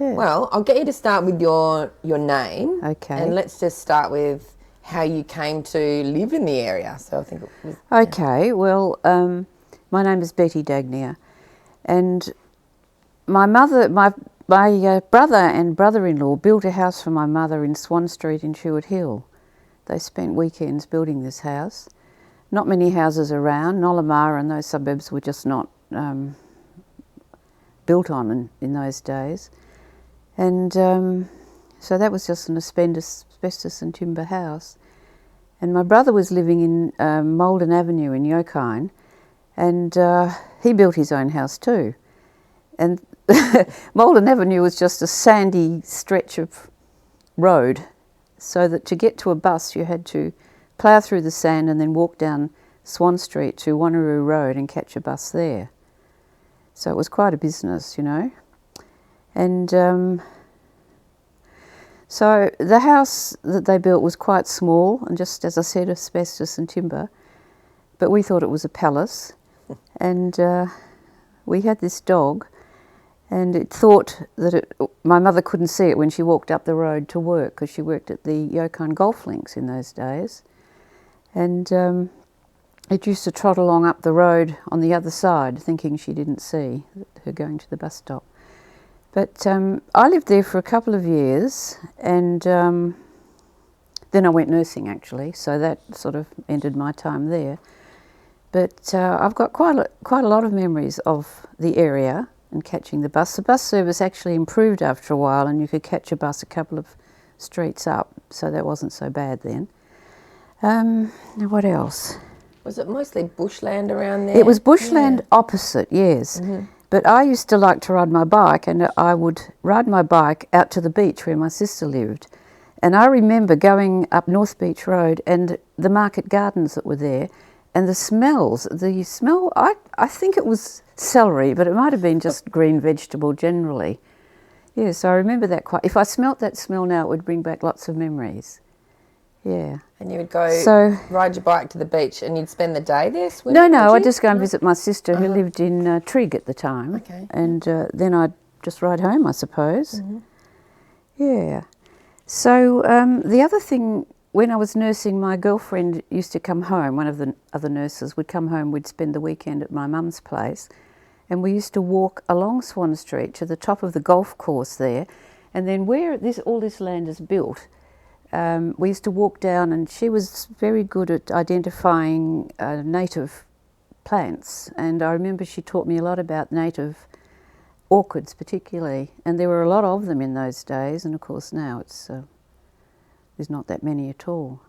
Yeah. Well, I'll get you to start with your name. Okay. And let's just start with how you came to live in the area. So I think it was... Okay, well, my name is Betty Dagnia, and my mother, my brother and brother-in-law built a house for my mother in Swann Street in Tuart Hill. They spent weekends building this house. Not many houses around. Nollamara and those suburbs were just not built on in those days. And so that was just an asbestos and timber house. And my brother was living in Malden Avenue in Yokine, and he built his own house too. And Malden Avenue was just a sandy stretch of road, so that to get to a bus you had to plough through the sand and then walk down Swann Street to Wanneroo Road and catch a bus there. So it was quite a business, you know. And so the house that they built was quite small and just, as I said, asbestos and timber, but we thought it was a palace. And we had this dog, and it thought that my mother couldn't see it when she walked up the road to work, because she worked at the Yokine golf links in those days. And it used to trot along up the road on the other side, thinking she didn't see her going to the bus stop. But I lived there for a couple of years, and then I went nursing actually, so that sort of ended my time there. But I've got quite a lot of memories of the area and catching the bus. The bus service actually improved after a while, and you could catch a bus a couple of streets up, so that wasn't so bad then. Now what else? Was it mostly bushland around there? It was bushland opposite, yes. Mm-hmm. But I used to like to ride my bike, and I would ride my bike out to the beach where my sister lived. And I remember going up North Beach Road and the market gardens that were there, and the smell, I think it was celery, but it might have been just green vegetable generally. Yes, I remember that quite. If I smelt that smell now, it would bring back lots of memories. Yeah. And you would go ride your bike to the beach, and you'd spend the day there swimming? No, I'd just go and visit my sister who lived in Trigg at the time. Okay. And then I'd just ride home, I suppose. Mm-hmm. Yeah. So the other thing, when I was nursing, my girlfriend used to come home, one of the other nurses would come home, we'd spend the weekend at my mum's place, and we used to walk along Swann Street to the top of the golf course there, and then where all this land is built, we used to walk down, and she was very good at identifying native plants, and I remember she taught me a lot about native orchids particularly, and there were a lot of them in those days, and of course now there's not that many at all.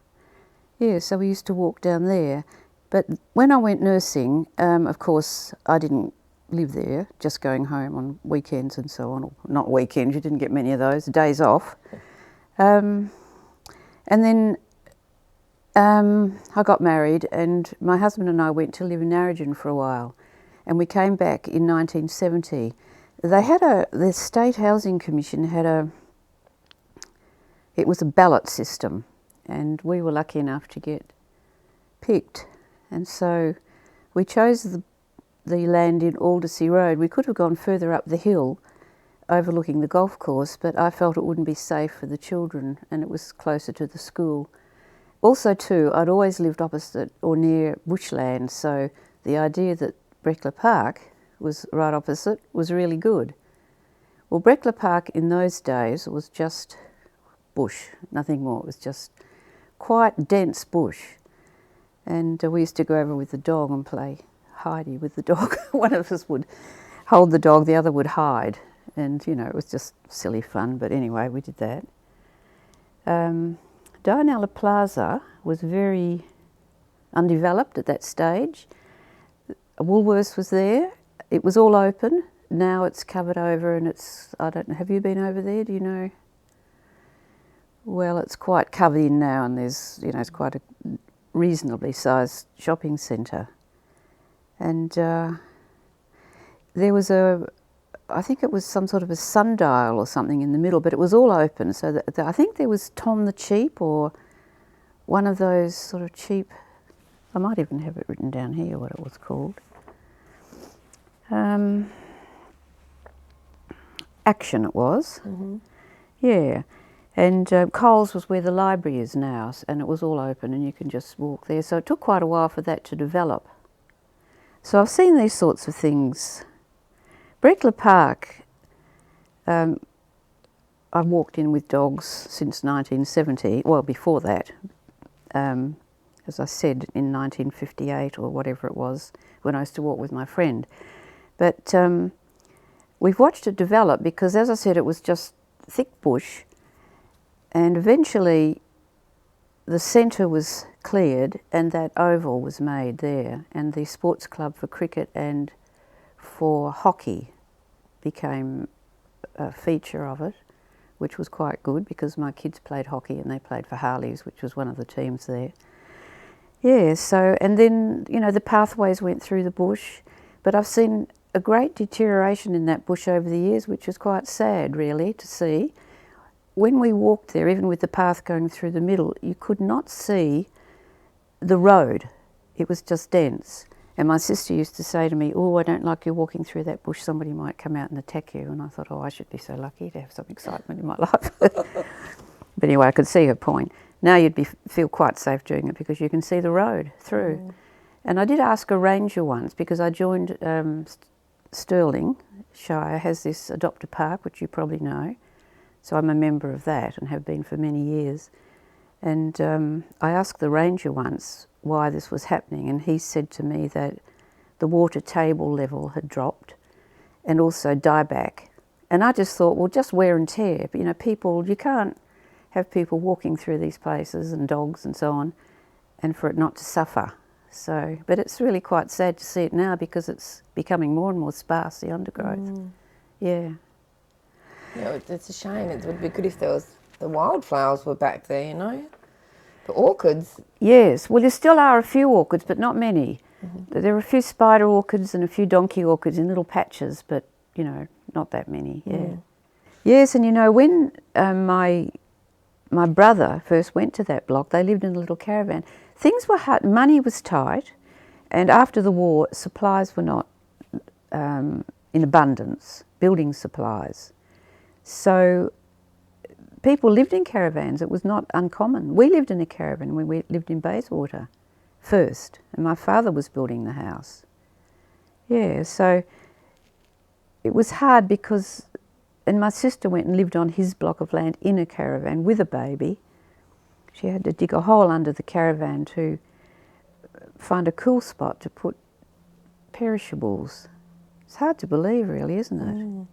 Yeah, so we used to walk down there, but when I went nursing, of course I didn't live there, just going home on weekends and so on. Or not weekends, you didn't get many of those, days off. And then I got married, and my husband and I went to live in Narrogin for a while, and we came back in 1970. The State Housing Commission it was a ballot system, and we were lucky enough to get picked. And so we chose the land in Aldersea Road. We could have gone further up the hill, overlooking the golf course, but I felt it wouldn't be safe for the children, and it was closer to the school. Also too, I'd always lived opposite or near bushland, so the idea that Breckler Park was right opposite was really good. Well, Breckler Park in those days was just bush, nothing more. It was just quite dense bush, and we used to go over with the dog and play hidey with the dog. One of us would hold the dog, the other would hide. And, you know, it was just silly fun. But anyway, we did that. Dianella Plaza was very undeveloped at that stage. Woolworths was there. It was all open. Now it's covered over, and I don't know, have you been over there? Do you know? Well, it's quite covered in now, and there's, you know, it's quite a reasonably sized shopping centre. And there was I think it was some sort of a sundial or something in the middle, but it was all open. So I think there was Tom the Cheap, or one of those sort of cheap, I might even have it written down here what it was called. action it was. Yeah. And Coles was where the library is now, and it was all open and you can just walk there. So it took quite a while for that to develop. So I've seen these sorts of things. Breckler Park, I've walked in with dogs since 1970, well before that, as I said, in 1958 or whatever it was, when I used to walk with my friend. But we've watched it develop because, as I said, it was just thick bush, and eventually the centre was cleared and that oval was made there, and the sports club for cricket and for hockey became a feature of it, which was quite good because my kids played hockey and they played for Harleys, which was one of the teams there. Yeah, so, and then, you know, the pathways went through the bush, but I've seen a great deterioration in that bush over the years, which is quite sad, really, to see. When we walked there, even with the path going through the middle, you could not see the road. It was just dense. And my sister used to say to me, "Oh, I don't like you walking through that bush, somebody might come out and attack you." And I thought, oh, I should be so lucky to have some excitement in my life. But anyway, I could see her point. Now you'd feel quite safe doing it because you can see the road through. And I did ask a ranger once, because I joined Stirling Shire has this adopt a park, which you probably know. So I'm a member of that and have been for many years. And I asked the ranger once why this was happening, and he said to me that the water table level had dropped and also dieback. And I just thought, well, just wear and tear. But, you know, people, you can't have people walking through these places and dogs and so on, and for it not to suffer. So, but it's really quite sad to see it now because it's becoming more and more sparse, the undergrowth. Yeah. Yeah, it's a shame. It would be good if there was the wildflowers were back there, you know. The orchids. Yes, well, there still are a few orchids, but not many. There are a few spider orchids and a few donkey orchids in little patches, but, you know, not that many, yeah. Yes, and you know, when my brother first went to that block, they lived in a little caravan. Things were hard, money was tight, and after the war, supplies were not in abundance, building supplies. So people lived in caravans. It was not uncommon. We lived in a caravan when we lived in Bayswater first, and my father was building the house. Yeah, so it was hard because, and my sister went and lived on his block of land in a caravan with a baby. She had to dig a hole under the caravan to find a cool spot to put perishables. It's hard to believe, really, isn't it?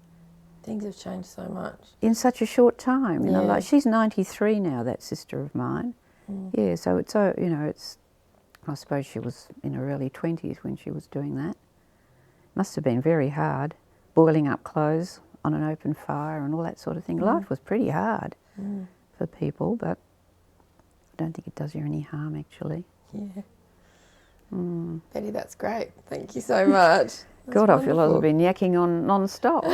Things have changed so much. In such a short time, you know, like she's 93 now, that sister of mine. Yeah, so it's, you know, it's, I suppose she was in her early 20s when she was doing that. Must have been very hard, boiling up clothes on an open fire and all that sort of thing. Life was pretty hard for people, but I don't think it does you any harm, actually. Yeah. Betty, that's great. Thank you so much. God, I feel like I've been yakking on non-stop.